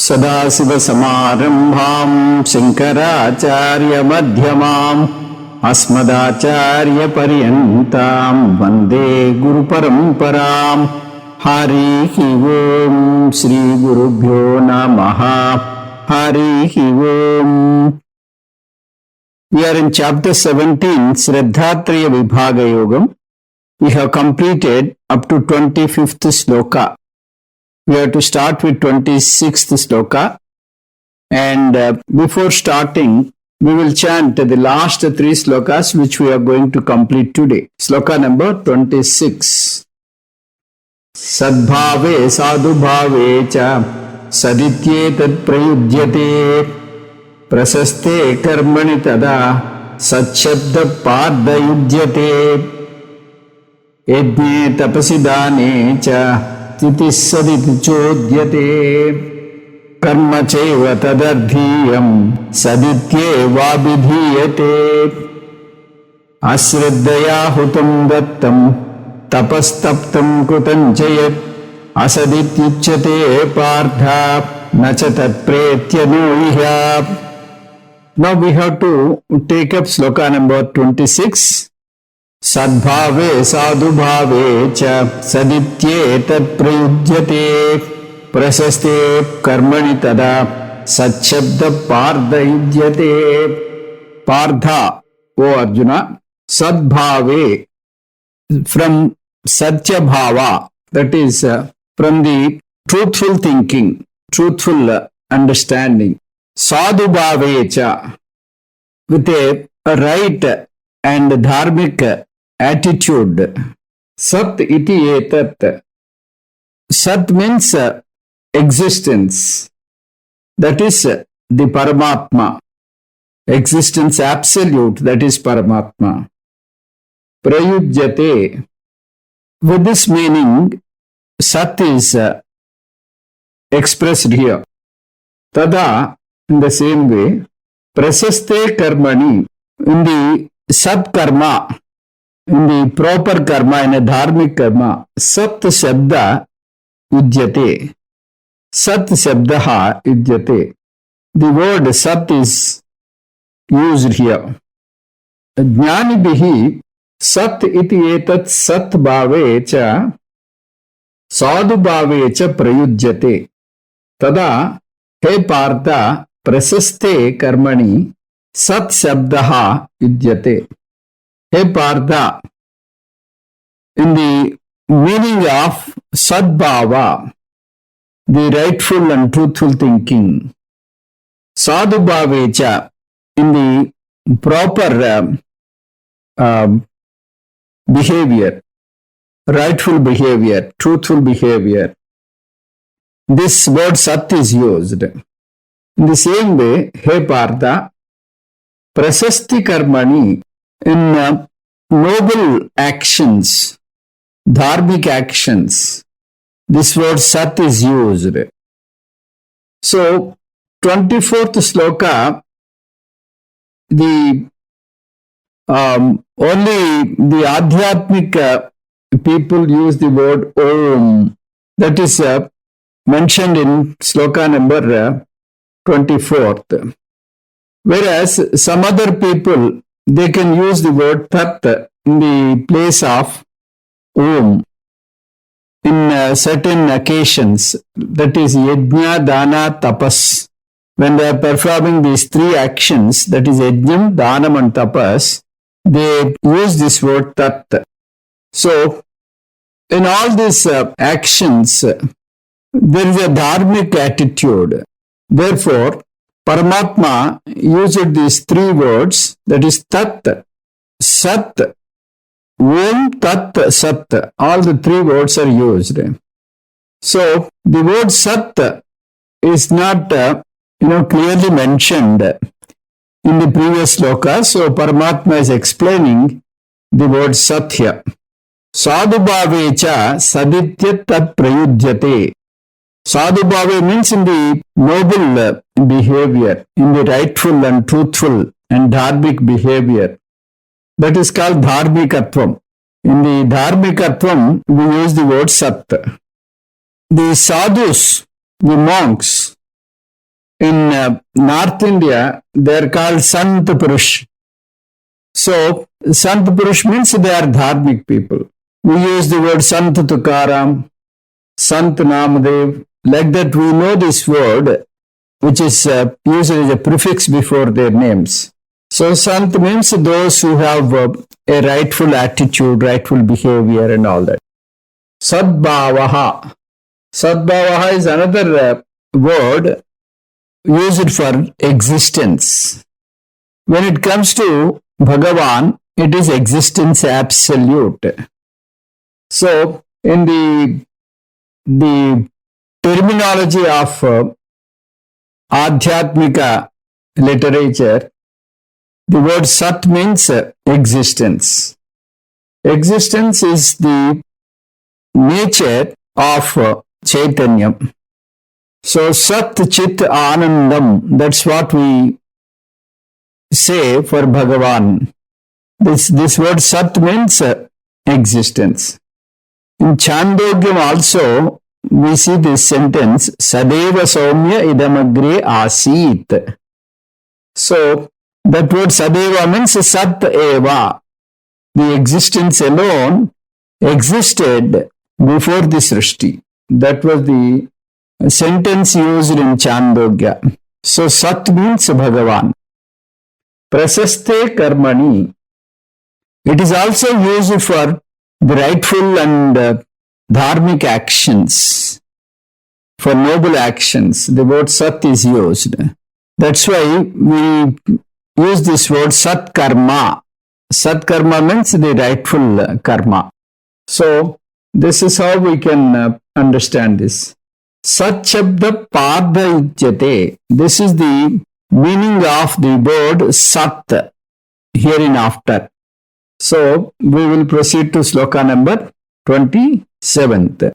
सदाशिवसमारम्भां शङ्कराचार्यमध्यमाम् अस्मदाचार्यपर्यन्तां वन्दे गुरुपरम्पराम्। हरिः ओम् श्रीगुरुभ्यो नमः। हरिः ओम्. We are in chapter 17, SradhatrayaVibhagaYoga. We have completed up to 25th sloka. We have to start with 26th sloka, and before starting we will chant the last three slokas which we are going to complete today. Sloka number 26. Sadbhave sadhubhave cha sadityetat prayudyate prasaste karmani tada satshabda pardayudyate yajne tapasi dane cha तिति सदिति चोद्यते कर्म चैव तदर्थीयं सदित्येवाभिधीयते अश्रद्धया हुतं दत्तं तपस्तप्तं कृतं च यत् असदित्युच्यते पार्थ न च तत्प्रेत्य नो इह. Now we have to take up sloka number 26. Sadbhave sadhubhave cha sadityetat prayudyate prasaste karmani tada satshabda pardayudyate. Pardha, O Arjuna, sadbhave, from satya bhava, that is from the truthful thinking, truthful understanding. Sadhubhave cha, with a right and dharmic attitude. Sat iti etat. Sat means existence. That is the Paramatma. Existence absolute, that is Paramatma. Prayudyate. With this meaning, Sat is expressed here. Tada, in the same way, prasaste karmani, in the Sat karma, in the proper karma, in a dharmic karma, Sat Shabda Udyate. Sat Shabdaha Udyate. The word Sat is used here. Jnani bihi Sat iti etat Sat bhave cha sadhu bhave cha prayudyate. Tada he partha prasaste karmani Sat Shabdaha Udyate. He Partha, in the meaning of Sadbhava, the rightful and truthful thinking, Sadhubhavecha, in the proper behavior, rightful behavior, truthful behavior, this word Sat is used. In the same way, He Partha, Prasasti karmani, in noble actions, dharmic actions, this word Sat is used. So, 24th sloka, the only the Adhyatmic people use the word Om. That is mentioned in sloka number 24th. Whereas some other people, they can use the word Tat in the place of Om in certain occasions. That is Yajna, Dana, Tapas. When they are performing these three actions, that is Yajnam, Danam and Tapas, they use this word Tat. So, in all these actions, there is a dharmic attitude. Therefore, Paramatma used these three words, that is Tat, Sat, Om, Tat, Sat. All the three words are used. So, the word Sat is not clearly mentioned in the previous sloka. So, Paramatma is explaining the word Sat here. Sadhubhavecha sadityat tat prayudyate. Sadhubhave means in the noble behavior, in the rightful and truthful and dharmic behavior. That is called dharmikatvam. In the dharmikatvam, we use the word sat. The sadhus, the monks, In North India, they are called Sant Purush. So, Sant Purush means they are dharmic people. We use the word Sant Tukaram, Sant Namadev. Like that, we know this word, which is used as a prefix before their names. So, Sant means those who have a rightful attitude, rightful behavior, and all that. Sadbhavaha. Sadbhavaha is another word used for existence. When it comes to Bhagavan, it is existence absolute. So, in the terminology of Adhyatmika literature, the word Sat means existence. Existence is the nature of Chaitanyam. So, Sat Chit Anandam, that's what we say for Bhagavan. This word Sat means existence. In Chandogyam also, we see this sentence, Sadeva Saumya Idamagre Asit. So, that word Sadeva means Sat Eva. The existence alone existed before the Srishti. That was the sentence used in Chandogya. So, Sat means Bhagavan. Prasaste Karmani. It is also used for the rightful and dharmic actions, for noble actions. The word Sat is used. That's why we use this word Sat Karma. Sat Karma means the rightful karma. So, this is how we can understand this. Sat Shabda Pada Ujjate. This is the meaning of the word Sat hereinafter. So, we will proceed to sloka number 27th.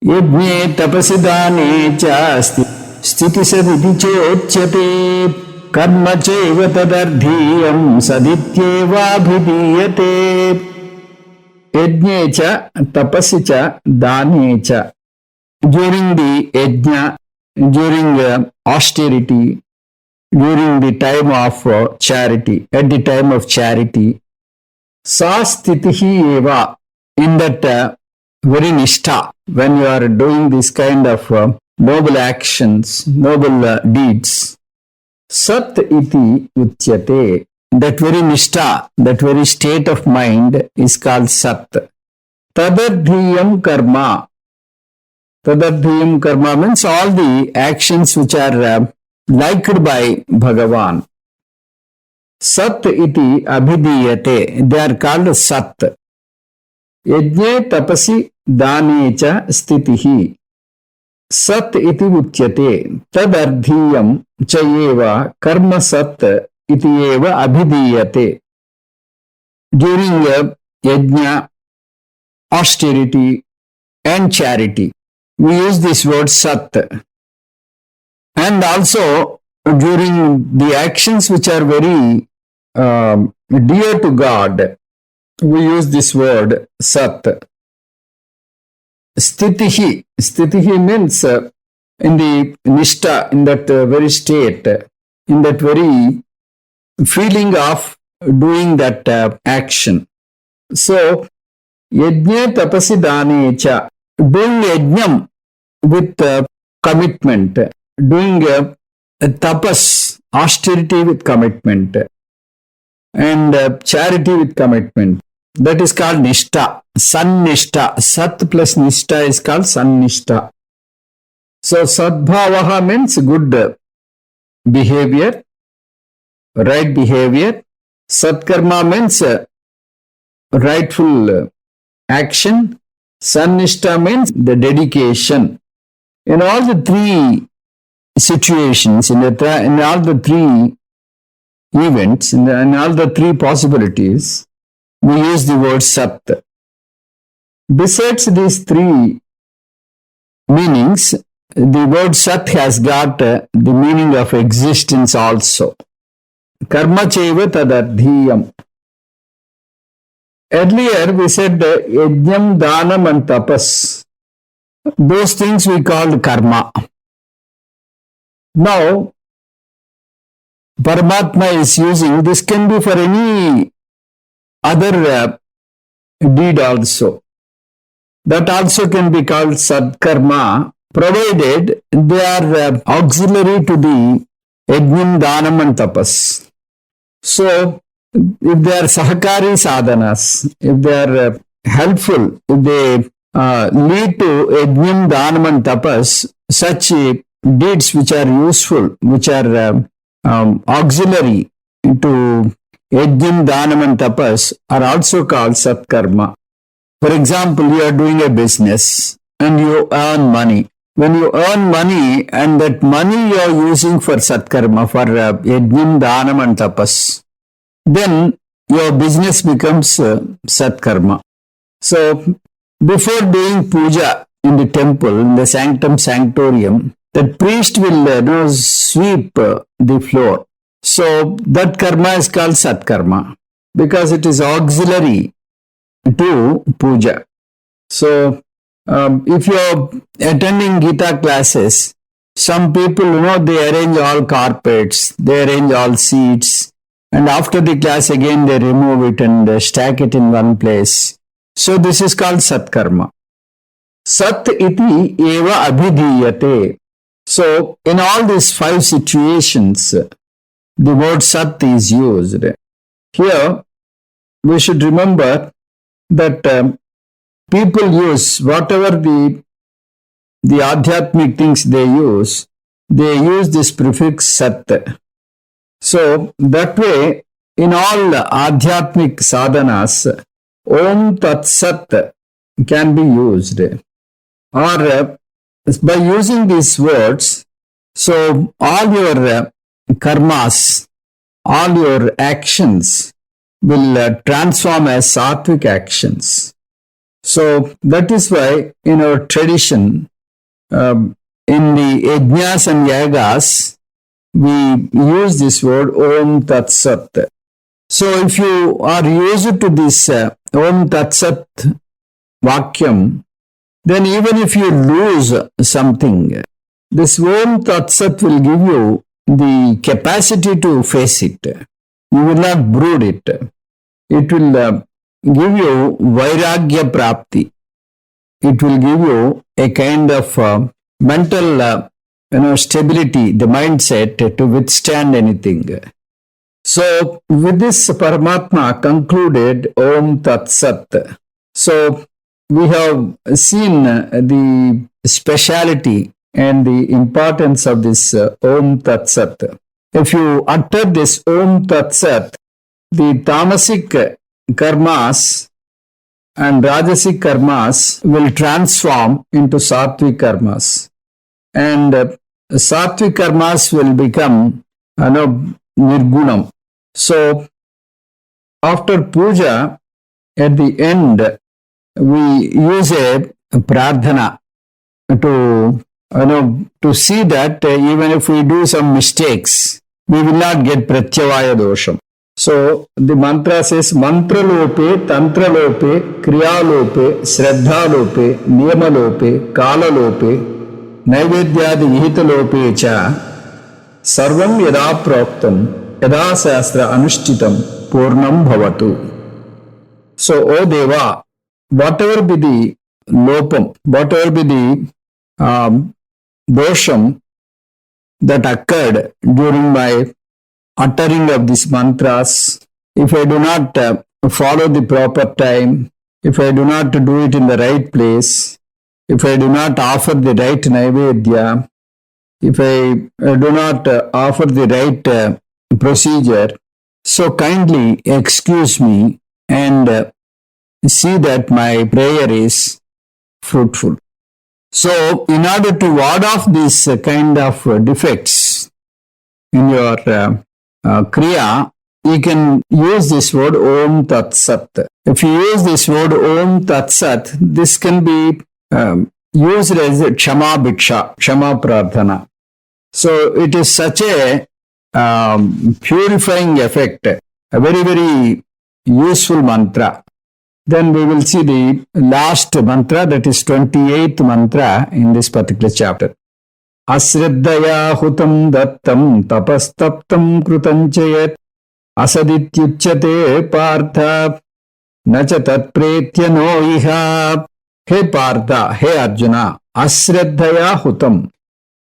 Yajne tapasidane cha sthiti saditi chochyate karma chaiva tadardhiyam sadityeva abhidiyate. Yajne cha tapasi cha dane cha. During the yajna, during austerity, during the time of charity, at the time of charity, sa sthitihi eva, in that very nishtha, when you are doing this kind of noble actions, noble deeds, sat iti uchyate, that very nishtha, that very state of mind is called sat. Tadardhiyam karma. Tadardhiyam karma means all the actions which are liked by Bhagavan. Sat iti abhidiyate, they are called sat. Yajne tapasi dane cha sthitihi. Sat iti uchyate tadardhiyam chayeva karma sat iti eva abhidiyate. During yajna, austerity and charity, we use this word sat. And also during the actions which are very dear to God, we use this word sat. Sthitihi. Sthitihi means in the nishtha, in that very state, in that very feeling of doing that action. So, yajna tapasi dane cha, doing yajnam with commitment, doing tapas, austerity with commitment, and charity with commitment. That is called nishtha, sannishta. Sat plus nishtha is called sannishta. So, sadbhavaha means good behavior, right behavior. Satkarma means rightful action. Sannishta means the dedication. In all the three situations, in all the three events, in all the three possibilities, we use the word sat. Besides these three meanings, the word sat has got the meaning of existence also. Karma chaiva tadardhiyam. Earlier we said yajnam, danam and tapas. Those things we called karma. Now Paramatma is using, this can be for any other deed also. That also can be called sadkarma, provided they are auxiliary to the yajnam, dhanam and tapas. So, if they are sahakari sadhanas, if they are helpful, if they lead to yajnam, dhanam and tapas, such deeds which are useful, which are auxiliary to yajnam, dhanam and tapas are also called satkarma. For example, you are doing a business and you earn money. When you earn money and that money you are using for satkarma, for yajnam, dhanam and tapas, then your business becomes satkarma. So, before doing puja in the temple, in the sanctum sanctorium, the priest will sweep the floor. So, that karma is called satkarma because it is auxiliary to puja. So, if you are attending Gita classes, some people, they arrange all carpets, they arrange all seats, and after the class again they remove it and stack it in one place. So, this is called satkarma. Sat iti eva abhidhiyate. So, in all these 5 situations, the word sat is used. Here, we should remember that people use whatever the adhyatmic things they use this prefix sat. So that way, in all adhyatmic sadhanas, Om Tat Sat can be used. Or by using these words, so all your karmas, all your actions will transform as sattvic actions. So that is why in our tradition, in the yajnas and yagas, we use this word Om Tat Sat. So if you are used to this Om Tat Sat Vakyam, then even if you lose something, this Om Tat Sat will give you the capacity to face it. You will not brood it. It will give you vairagya prapti. It will give you a kind of mental stability, the mindset to withstand anything. So, with this Paramatma concluded Om Tat Sat. So, we have seen the speciality and the importance of this Om Tat Sat. If you utter this Om Tat Sat, the tamasic karmas and rajasic karmas will transform into sattvic karmas. And sattvic karmas will become nirgunam. So, after puja, at the end, we use a pradhana to see that even if we do some mistakes, we will not get pratyavaya dosham. So, the mantra says, mantra lope, tantra lope, kriya lope, shraddha lope, niyama lope, kala lope, naivedyadi vihita lope cha, sarvam yada proktam, yada sastra anushtitam, purnam bhavatu. So, O Deva, whatever be the lopam, whatever be the dosham that occurred during my uttering of these mantras, if I do not follow the proper time, if I do not do it in the right place, if I do not offer the right naivedya, if I do not offer the right procedure, so kindly excuse me and see that my prayer is fruitful. So, in order to ward off these kind of defects in your kriya, you can use this word Om Tat Sat. If you use this word Om Tat Sat, this can be used as Kshama Bhiksha, Kshama Prarthana. So, it is such a purifying effect, a very, very useful mantra. Then we will see the last mantra, that is 28th mantra in this particular chapter. Asraddhaya hutam dattam tapastaptam krutam chayat asadityuchyate partha nacha tat pretya no iha. Hey Partha, hey Arjuna, asraddhaya hutam.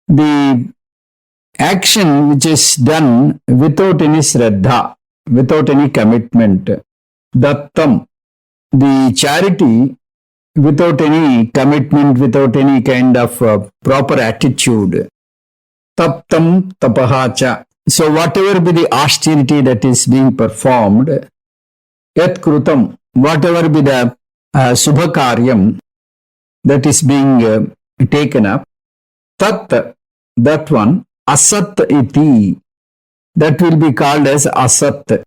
The action which is done without any shraddha, without any commitment. Dattam, the charity without any commitment, without any kind of proper attitude. Taptam tapahacha. So whatever be the austerity that is being performed, yat krutam, whatever be the subhakaryam that is being taken up, tat, that one, asat iti, that will be called as asat.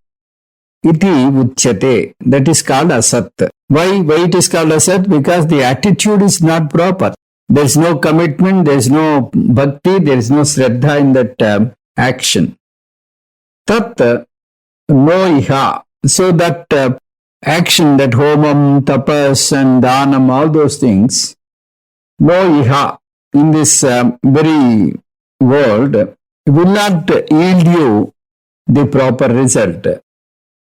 Iti uchyate, that is called asat. Why it is called asat? Because the attitude is not proper. There is no commitment, there is no bhakti, there is no shraddha in that action. Tat no iha. So that action, that homam, tapas and dhanam, all those things, no iha, in this very world, will not yield you the proper result.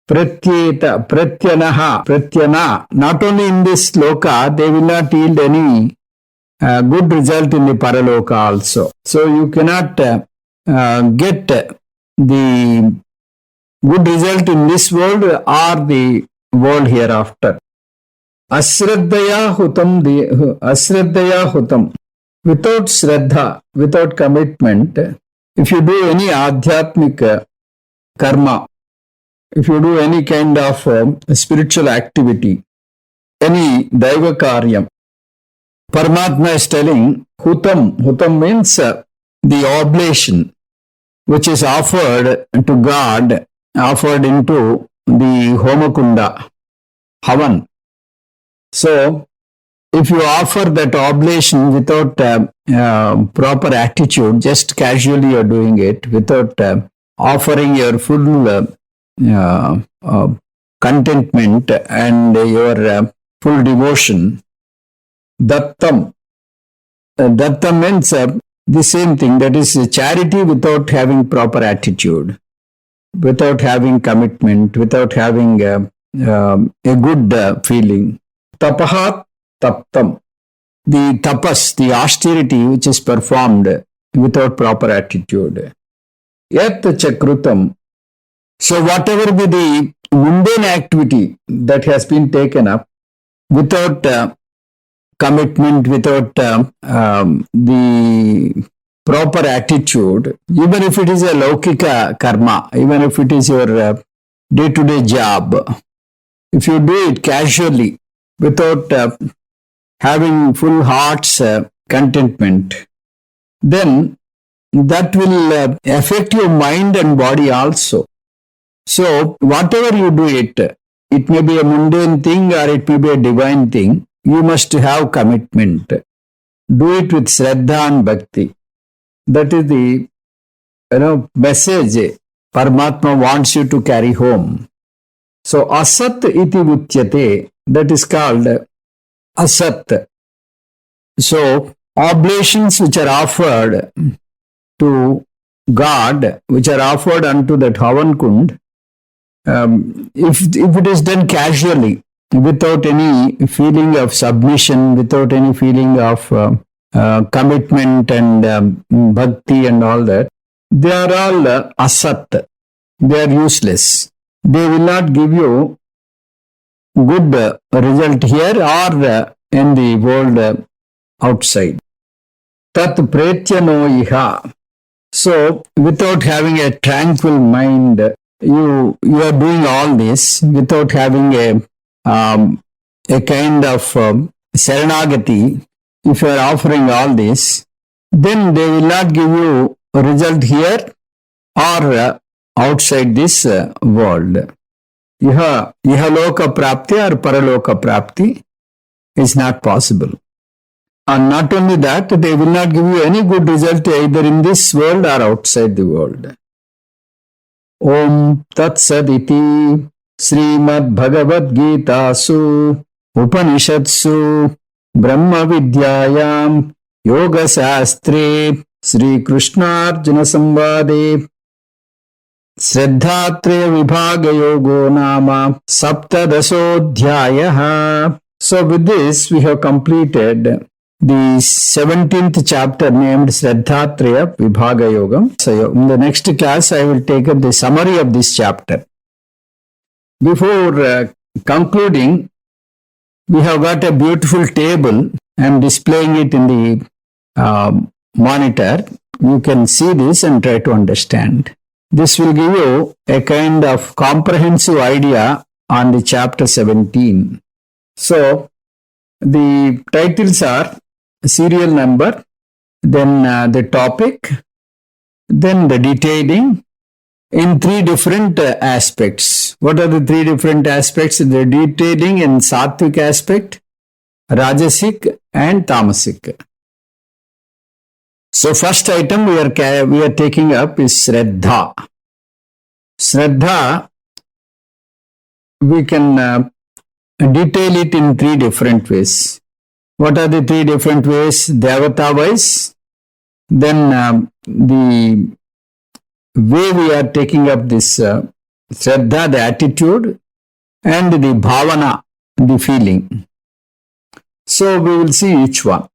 Pratyeta, pratyanaha, pratyana, not only in this loka, they will not yield any good result in the paraloka also. So you cannot get the good result in this world or the world hereafter. Asraddhaya hutam, without shraddha, without commitment, if you do any adhyatmik karma, if you do any kind of spiritual activity, any daiva karyam, Paramatma is telling, hutam means the oblation which is offered to God, offered into the homakunda, havan. So, if you offer that oblation without proper attitude, just casually you are doing it, without offering your full contentment and your full devotion, dattam. Dattam means the same thing, that is charity without having proper attitude, without having commitment, without having a good feeling. Tapaha taptam, the tapas, the austerity which is performed without proper attitude. Yat chakrutam. So whatever be the mundane activity that has been taken up without commitment, without the proper attitude, even if it is a laukika karma, even if it is your day-to-day job, if you do it casually, without having full heart's contentment, then that will affect your mind and body also. So, whatever you do it may be a mundane thing or it may be a divine thing, you must have commitment. Do it with Shraddha and Bhakti. That is the message Paramatma wants you to carry home. So, asat iti uchyate, that is called asat. So, oblations which are offered to God, which are offered unto that Havan Kund, if it is done casually, without any feeling of submission, without any feeling of commitment and bhakti and all that, they are all asat. They are useless. They will not give you good result here or in the world outside. Tat pretya no iha. So, without having a tranquil mind, you are doing all this without having a kind of saranagati. If you are offering all this, then they will not give you a result here or outside this world. Iha loka prapti or paraloka prapti is not possible. And not only that, they will not give you any good result either in this world or outside the world. Om Tat Saditi Srimad Bhagavad Gita Su Upanishadsu Brahma Vidyayam Yoga Sastre Sri Krishna Arjuna Samvade SradhatrayaVibhagaYoga Nama Saptadasodhyayaha. So with this, we have completed the 17th chapter named Sradhatraya Vibhaga Yoga. So in the next class, I will take up the summary of this chapter. Before concluding, we have got a beautiful table. I am displaying it in the monitor. You can see this and try to understand. This will give you a kind of comprehensive idea on the chapter 17. So, the titles are serial number, then the topic, then the detailing in three different aspects. What are the three different aspects? The detailing in Sattvic aspect, Rajasic and Tamasic. So first item we are taking up is Shraddha. Shraddha, we can detail it in three different ways. What are the three different ways? Devata wise, then the way we are taking up this Shraddha, the attitude, and the bhavana, the feeling. So we will see each one.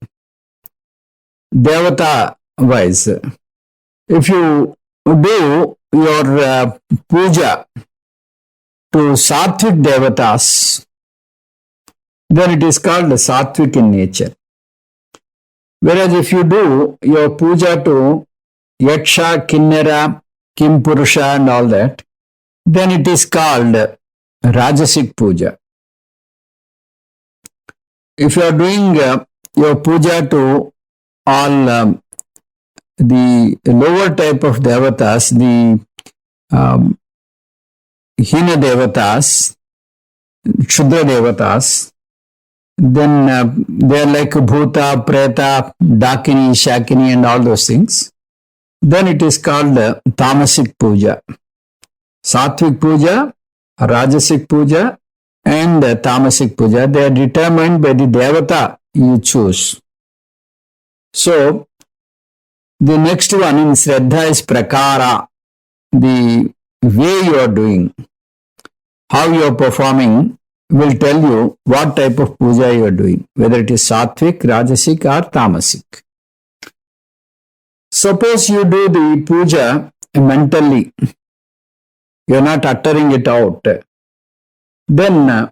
Devata wise, if you do your puja to Sattvic Devatas, then it is called Sattvic in nature. Whereas if you do your puja to Yaksha, Kinnera, Kimpurusha and all that, then it is called Rajasic puja. If you are doing your puja to all the lower type of devatas, the Hina devatas, Shudra devatas, then they are like Bhuta, Preta, Dakini, Shakini and all those things. Then it is called Tamasic puja. Sattvic puja, Rajasic puja and Tamasic puja. They are determined by the devata you choose. So, the next one in Shraddha is Prakara, the way you are doing, how you are performing will tell you what type of puja you are doing, whether it is Sattvic, Rajasic or Tamasic. Suppose you do the puja mentally, you are not uttering it out, then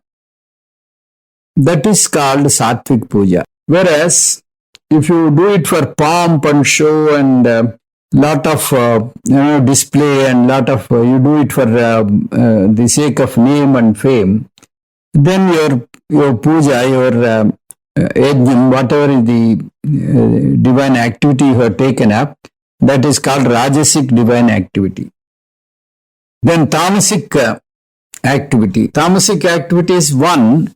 that is called Sattvic puja. Whereas, if you do it for pomp and show and lot of display and lot of you do it for the sake of name and fame, then your puja, your yajna, whatever is the divine activity you have taken up, that is called Rajasic divine activity. Then Tamasic activity. Tamasic activity is one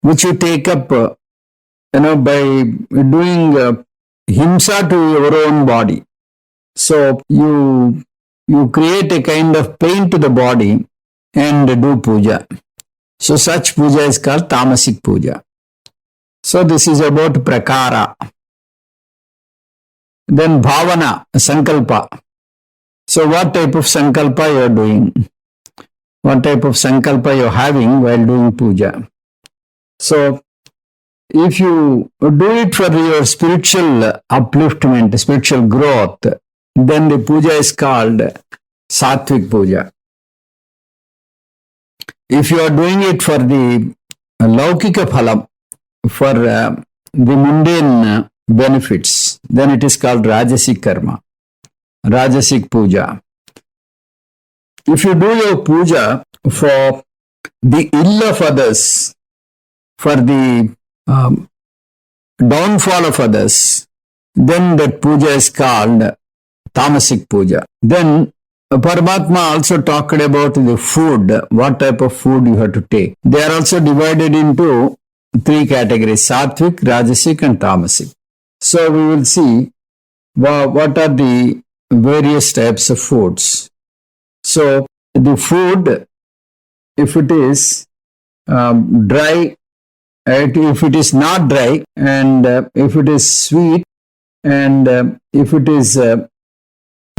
which you take up by doing himsa to your own body. So you create a kind of pain to the body and do puja. So such puja is called Tamasic puja. So this is about Prakara. Then Bhavana, Sankalpa. So what type of Sankalpa you are doing? What type of Sankalpa you are having while doing puja? So if you do it for your spiritual upliftment, spiritual growth, then the puja is called Sattvic puja. If you are doing it for the Laukika Phalam, for the mundane benefits, then it is called Rajasic karma, Rajasic puja. If you do your puja for the ill of others, for the downfall of others, then that puja is called Tamasic puja. Then Paramatma also talked about the food, what type of food you have to take. They are also divided into three categories, Sattvic, Rajasic and Tamasic. So we will see what are the various types of foods. So the food, if it is dry, if it is not dry, and if it is sweet, And if it is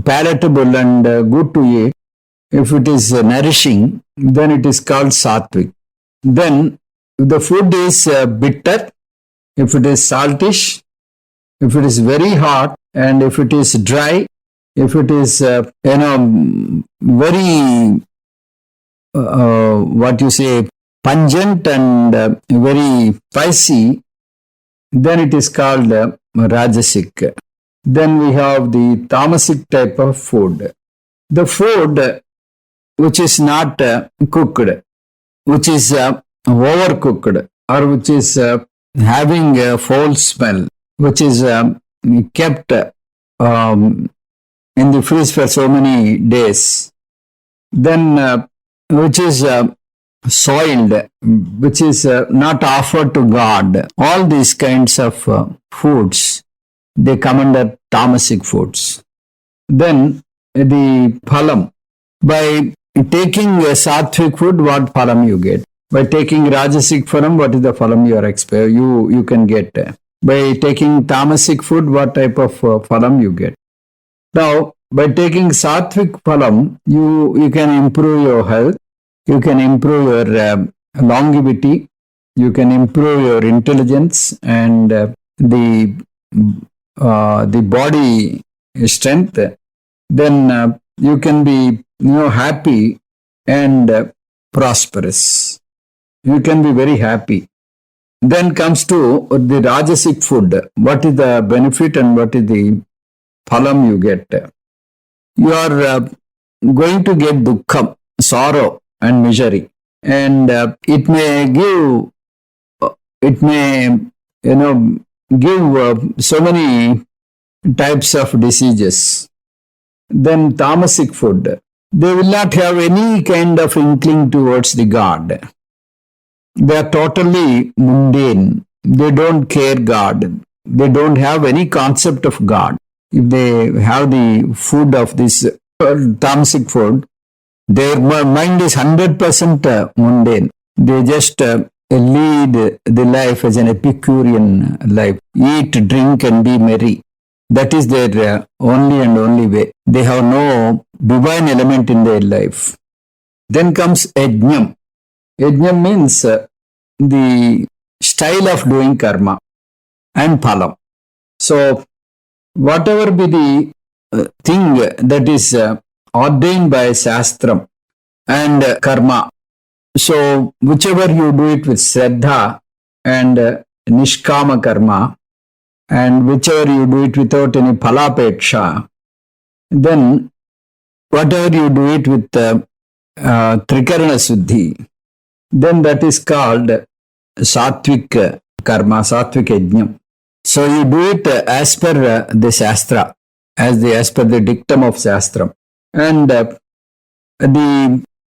palatable and good to eat, if it is nourishing, then it is called sattvic. Then if the food is bitter, if it is saltish, if it is very hot, and if it is dry, if it is very what you say, pungent and very spicy, then it is called rajasic. Then we have the tamasic type of food. The food which is not cooked, which is overcooked, or which is having a foul smell, which is kept in the fridge for so many days, then which is soiled, which is not offered to God. All these kinds of foods, they come under tamasic foods. Then the phalam. By taking a sattvic food, what phalam you get? By taking rajasic phalam, what is the phalam you can get? By taking tamasic food, what type of phalam you get? Now, by taking sattvic phalam, you can improve your health, you can improve your longevity, you can improve your intelligence and the body strength. Then you can be happy and prosperous. You can be very happy. Then comes to the rajasic food. What is the benefit and what is the phalam you get? You are going to get dukkham, sorrow and misery, and it may give so many types of diseases. Then tamasic food, they will not have any kind of inkling towards the God. They are totally mundane. They don't care God. They don't have any concept of God. If they have the food of this tamasic food, their mind is 100% mundane. They just lead the life as an Epicurean life. Eat, drink and be merry. That is their only and only way. They have no divine element in their life. Then comes yajnam. Yajnam means the style of doing karma and phalam. So, whatever be the thing that is ordained by Shastram and karma, so whichever you do it with Shraddha and Nishkama karma, and whichever you do it without any phalapeksha, then whatever you do it with Trikarana Suddhi, then that is called Sattvic karma, Sattvic Yajnam. So you do it as per the Shastra, as per the dictum of Shastra. And the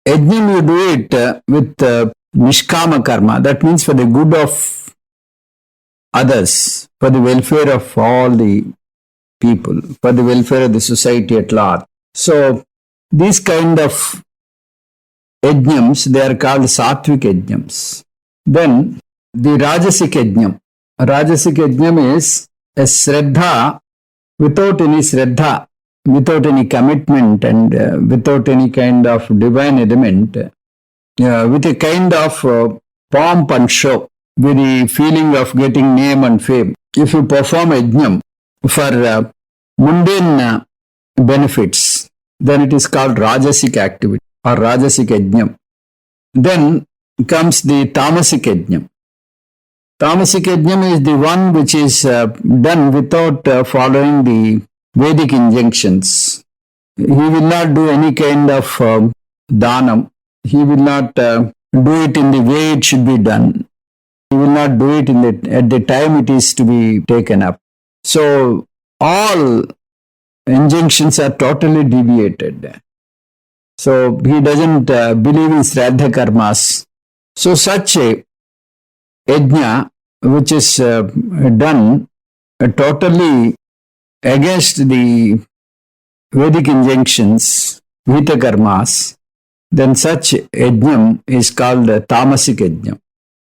Yajnam you do it with Nishkama karma, that means for the good of others, for the welfare of all the people, for the welfare of the society at large. So these kind of yajnams, they are called sattvic yajnams. Then the rajasic yajnam. Rajasic yajnam is a shraddha without any shraddha, without any commitment and without any kind of divine element, with a kind of pomp and show, with the feeling of getting name and fame. If you perform yajnam for mundane benefits, then it is called rajasic activity or rajasic yajnam. Then comes the tamasic yajnam. Tamasic yajnam is the one which is done without following the Vedic injunctions. He will not do any kind of dhanam. He will not do it in the way it should be done. He will not do it at the time it is to be taken up. So all injunctions are totally deviated. So he doesn't believe in Shraddha karmas. So such a yajna which is done totally against the Vedic injunctions, Vita karmas, then such yajnam is called tamasic yajnam.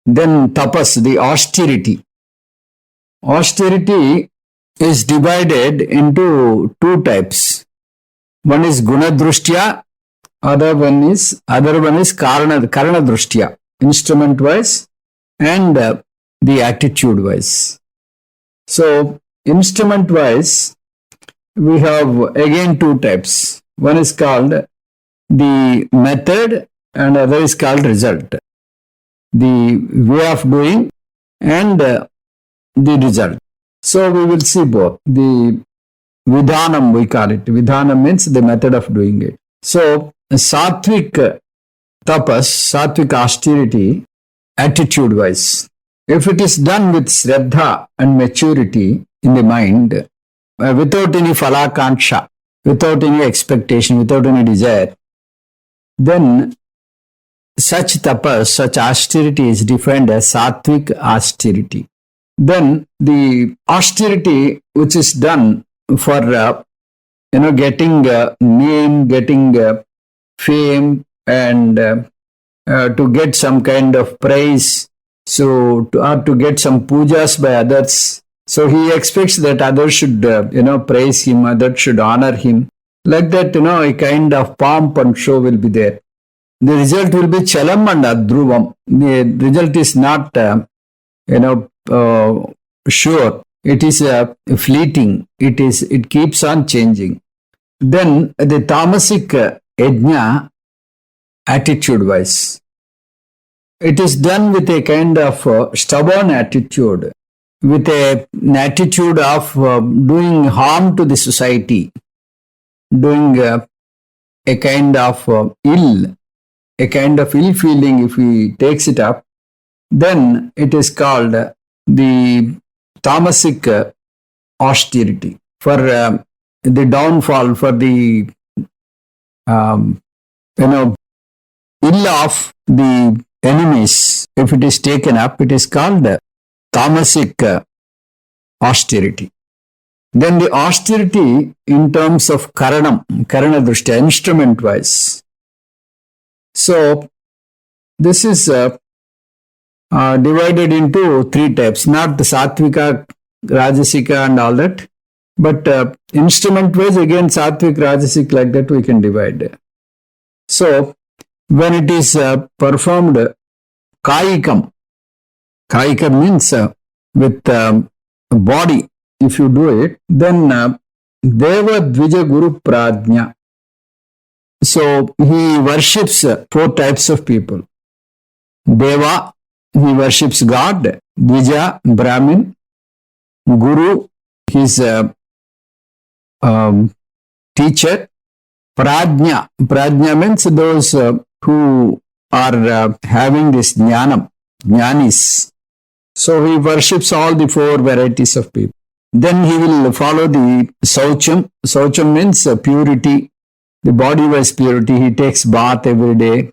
Then tapas, the austerity. Austerity is divided into two types. One is guna drushtya, other one is karana drushtya, instrument wise and the attitude wise. So instrument wise, we have again two types. One is called the method and other is called result. The way of doing and the result. So we will see both. The vidhanam, we call it. Vidhanam means the method of doing it. So sattvic tapas, sattvic austerity, attitude wise. If it is done with shraddha and maturity in the mind, without any falakansha, without any expectation, without any desire, then such tapas, such austerity is defined as sattvic austerity. Then the austerity which is done for getting name, getting fame, and to get some kind of praise, so to get some pujas by others. So he expects that others should praise him, others should honor him. Like that, a kind of pomp and show will be there. The result will be chalam and adruvam. The result is not sure. It is fleeting. It keeps on changing. Then the tamasic yajna, attitude wise, it is done with a kind of stubborn attitude, with an attitude of doing harm to the society, doing a kind of ill feeling. If he takes it up, then it is called the tamasic austerity, for the downfall, for the ill of the enemies. If it is taken up, it is called tamasic austerity. Then the austerity in terms of karana drushtya, instrument wise. So this is divided into three types, not the sattvika, rajasika and all that, but instrument wise again sattvic, rajasic, like that we can divide. So when it is performed kayikam means with body, if you do it, then deva dvija guru prajna. So he worships four types of people. Deva, he worships God. Dvija, Brahmin. Guru, his teacher. Prajna means those who are having this jnanis. So he worships all the four varieties of people. Then he will follow the saucham. Saucham means purity, the body-wise purity. He takes bath every day.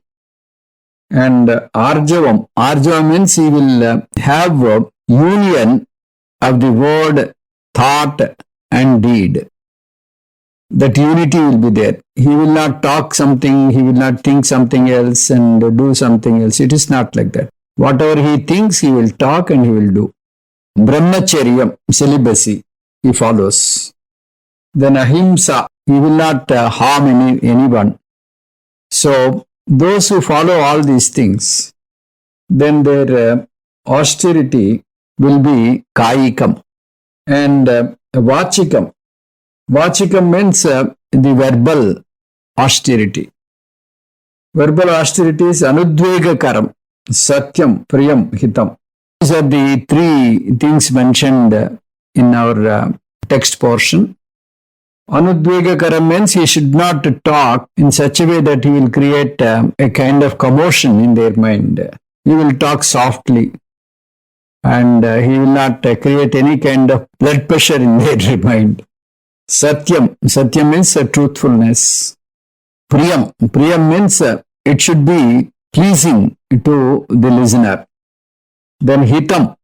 And arjavam. Arjavam means he will have union of the word, thought and deed. That unity will be there. He will not talk something, he will not think something else and do something else. It is not like that. Whatever he thinks, he will talk and he will do. Brahmacharyam, celibacy, he follows. Then ahimsa, he will not harm anyone. So those who follow all these things, then their austerity will be kayikam. And vachikam. Vachikam means the verbal austerity. Verbal austerity is anudvegakaram, satyam, priyam, hitam. These are the three things mentioned in our text portion. Anudvegakaram means he should not talk in such a way that he will create a kind of commotion in their mind. He will talk softly and he will not create any kind of blood pressure in their mind. Satyam means truthfulness. Priyam means it should be pleasing to the listener. Then hitam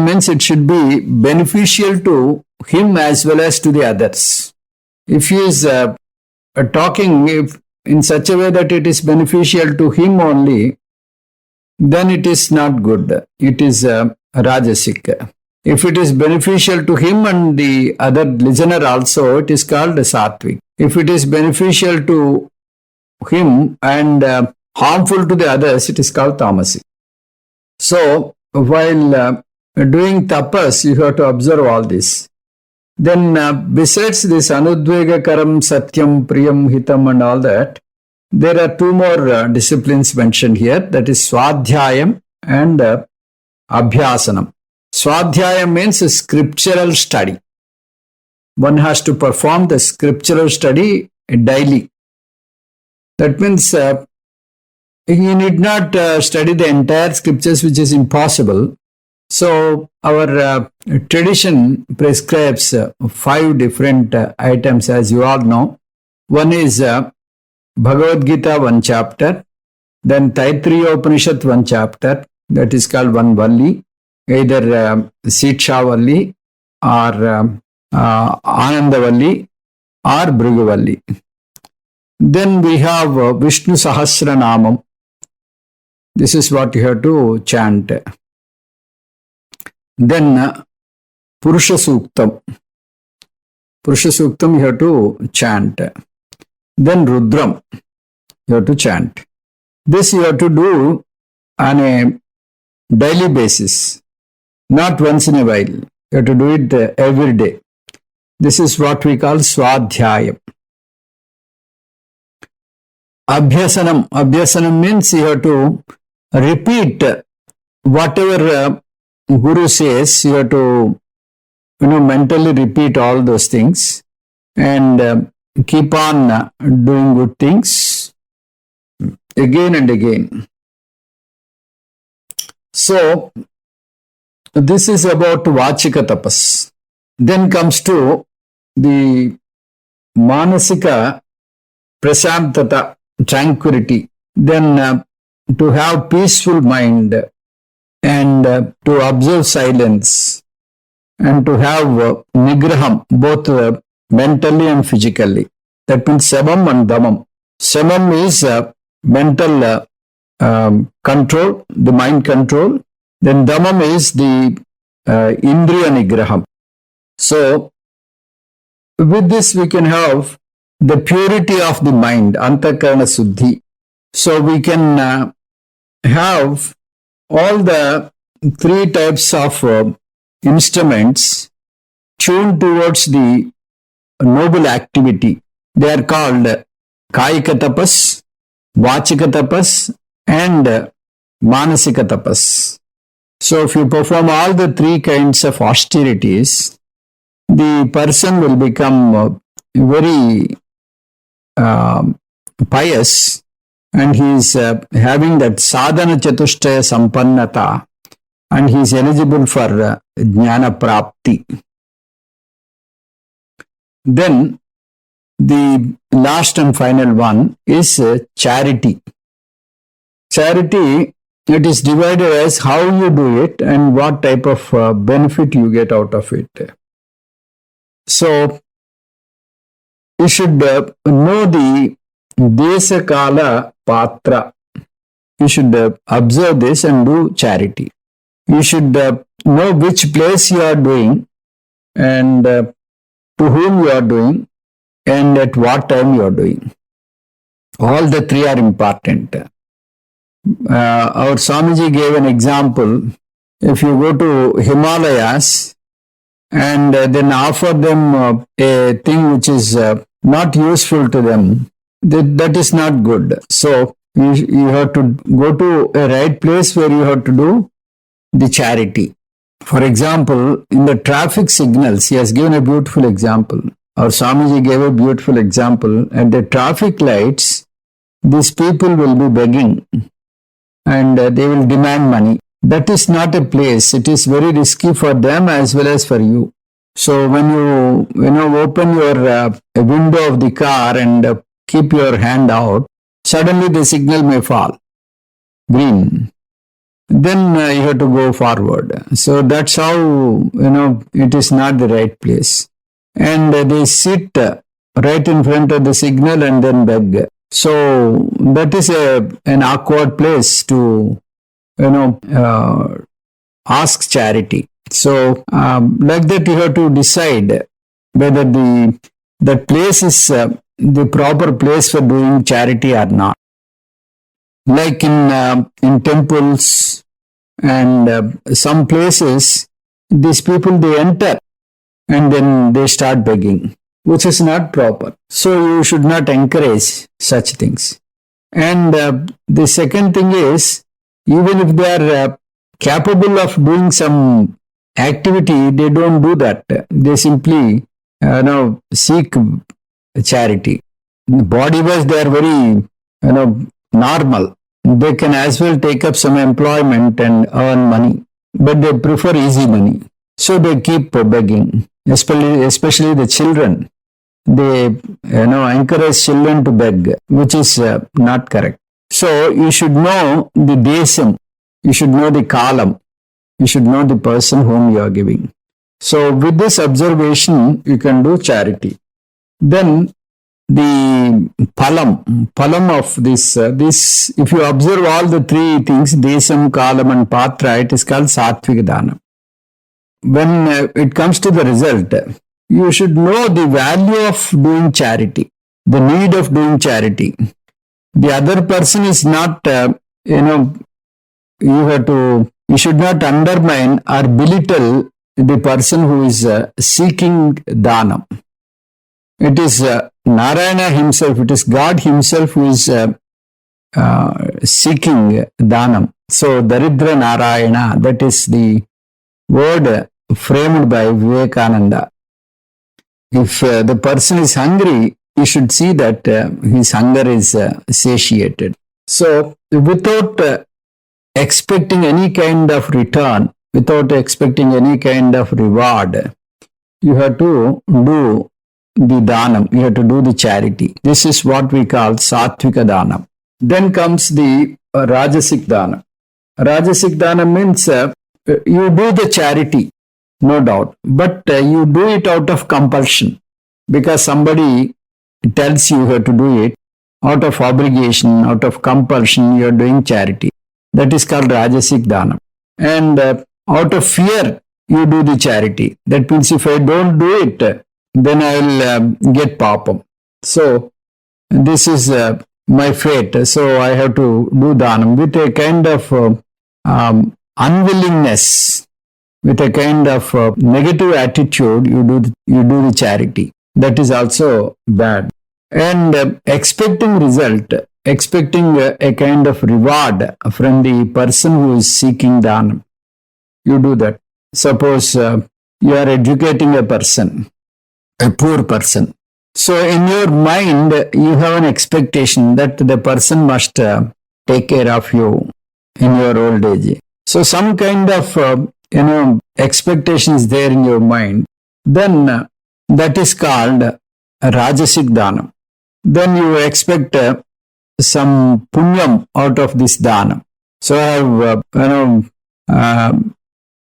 means it should be beneficial to him as well as to the others. If he is talking in such a way that it is beneficial to him only, then it is not good. It is rajasik. If it is beneficial to him and the other listener also, it is called sattvic. If it is beneficial to him and harmful to the others, it is called tamasic. So, while doing tapas, you have to observe all this. Then, besides this anudvegakaram, satyam, priyam, hitam, and all that, there are two more disciplines mentioned here. That is swadhyayam and abhyasanam. Swadhyayam means a scriptural study. One has to perform the scriptural study daily. That means you need not study the entire scriptures, which is impossible. So, our tradition prescribes 5 different items, as you all know. One is Bhagavad Gita, 1 chapter. Then Taittiriya Upanishad, 1 chapter. That is called one Valli. Either Siksha Valli or Ananda Valli or Bhrigu Valli. Then we have Vishnu Sahasranamam. This is what you have to chant. Then Purusha Suktam. Purusha Suktam you have to chant. Then Rudram you have to chant. This you have to do on a daily basis, not once in a while. You have to do it every day. This is what we call Swadhyayam. Abhyasanam. Abhyasanam means you have to repeat whatever Guru says. You have to mentally repeat all those things and keep on doing good things again and again. So, this is about Vachika Tapas. Then comes to the Manasika Prasantata, tranquility. Then to have peaceful mind and to observe silence and to have Nigraham, both mentally and physically. That means Samam and Dhamam. Samam is mental control, the mind control. Then Dhamam is the Indriya Nigraham. So, with this we can have the purity of the mind, Antakarana Suddhi. So, we can have all the 3 types of instruments tuned towards the noble activity. They are called Kayika Tapas, Vachika Tapas, and Manasika Tapas. So, if you perform all the 3 kinds of austerities, the person will become very pious, and he is having that sadhana chatushtaya sampannata, and he is eligible for jnana prapti. Then the last and final one is charity. Charity, it is divided as how you do it and what type of benefit you get out of it. So, you should know the Desa Kala Patra. You should observe this and do charity. You should know which place you are doing and to whom you are doing and at what time you are doing. All the 3 are important. Our Swamiji gave an example. If you go to Himalayas and then offer them a thing which is not useful to them, that is not good. So, you have to go to a right place where you have to do the charity. For example, in the traffic signals, he has given a beautiful example. Our Swamiji gave a beautiful example. At the traffic lights, these people will be begging and they will demand money. That is not a place. It is very risky for them as well as for you. So when you open your window of the car and keep your hand out, suddenly the signal may fall green. Then you have to go forward. So that's how, it is not the right place. And they sit right in front of the signal and then beg. So that is an awkward place to, ask charity. So, like that, you have to decide whether that place is the proper place for doing charity or not. Like in temples and some places, these people they enter and then they start begging, which is not proper. So you should not encourage such things. And the second thing is, even if they are capable of doing some activity, they don't do that. They simply seek charity. Body wise, they are very normal. They can as well take up some employment and earn money, but they prefer easy money. So they keep begging, especially the children. They encourage children to beg, which is not correct. So you should know the desam, you should know the kalam, you should know the person whom you are giving. So with this observation, you can do charity. Then the palam of this, if you observe all the three things, desam, kalam and patra, it is called satvika dana. When it comes to the result, you should know the value of doing charity, the need of doing charity. The other person is not, you should not undermine or belittle the person who is seeking dhanam. It is Narayana himself, it is God himself who is seeking dhanam. So, Daridra Narayana, that is the word framed by Vivekananda. If the person is hungry, you should see that his hunger is satiated. So, without expecting any kind of return, without expecting any kind of reward, you have to do the dhanam, you have to do the charity. This is what we call sattvika dhanam. Then comes the rajasic dhanam. Rajasic dhanam means you do the charity, no doubt, but you do it out of compulsion because somebody tells you how to do it. Out of obligation, out of compulsion, you are doing charity. That is called rajasic dhanam. And out of fear, you do the charity. That means if I don't do it, then I will get papam. So this is my fate. So I have to do dhanam with a kind of unwillingness, with a kind of negative attitude. You do the charity. That is also bad. And expecting result, expecting a kind of reward from the person who is seeking dhanam, you do that. Suppose you are educating a person, a poor person. So in your mind, you have an expectation that the person must take care of you in your old age. So some kind of expectation is there in your mind. Then that is called rajasic dhanam. Then you expect some punyam out of this dhanam. So I have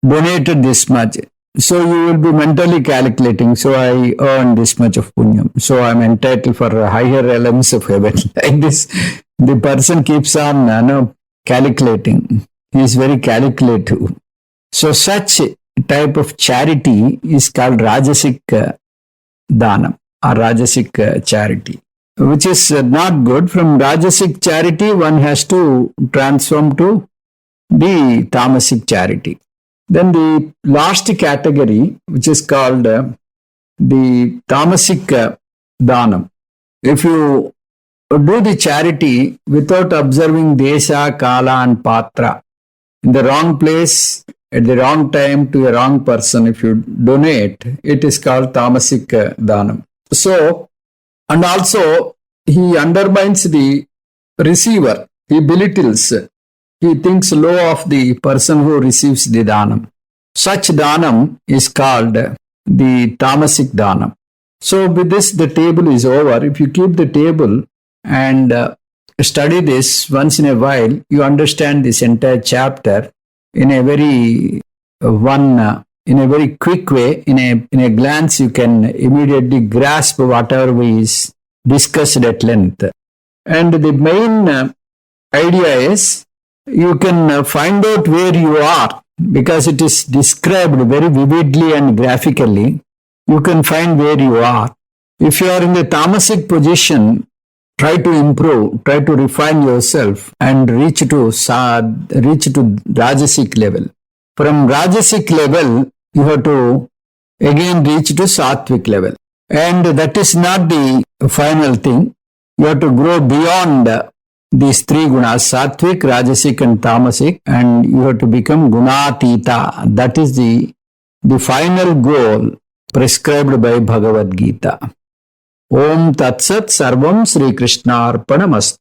donated this much. So you will be mentally calculating. So I earn this much of punyam. So I am entitled for higher realms of heaven. Like this, the person keeps on calculating. He is very calculative. So such type of charity is called rajasic dhanam or rajasic charity, which is not good. From rajasic charity, one has to transform to the tamasic charity. Then the last category, which is called the tamasic dhanam. If you do the charity without observing desha, kala and patra, in the wrong place, at the wrong time, to a wrong person, if you donate, it is called tamasic dhanam. So, and also he undermines the receiver, he belittles, he thinks low of the person who receives the dhanam. Such dhanam is called the tamasic dhanam. So with this, the table is over. If you keep the table and study this once in a while, you understand this entire chapter in a very in a very quick way. In a glance, you can immediately grasp whatever we discussed at length. And the main idea is you can find out where you are because it is described very vividly and graphically, you can find where you are. If you are in the tamasic position, try to improve, try to refine yourself and reach to Rajasic level. From Rajasic level, you have to again reach to Sattvic level. And that is not the final thing. You have to grow beyond these three gunas, Sattvic, Rajasic and Tamasic, and you have to become Gunatita. That is the final goal prescribed by Bhagavad Gita. Om Tatsat Sarvam Sri Krishnarpanamast.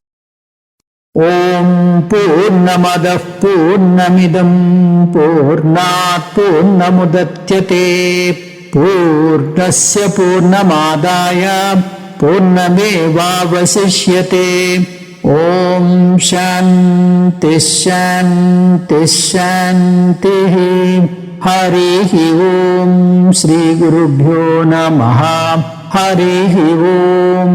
Om Purnamadah Purnamidam Purnat Purnamudatyate Purnasya Purnamadaya Purnamevavasishyate. Om Shanti Shanti Shanti. Harihi Om Sri Gurubhyo Namaha. Harihi Om.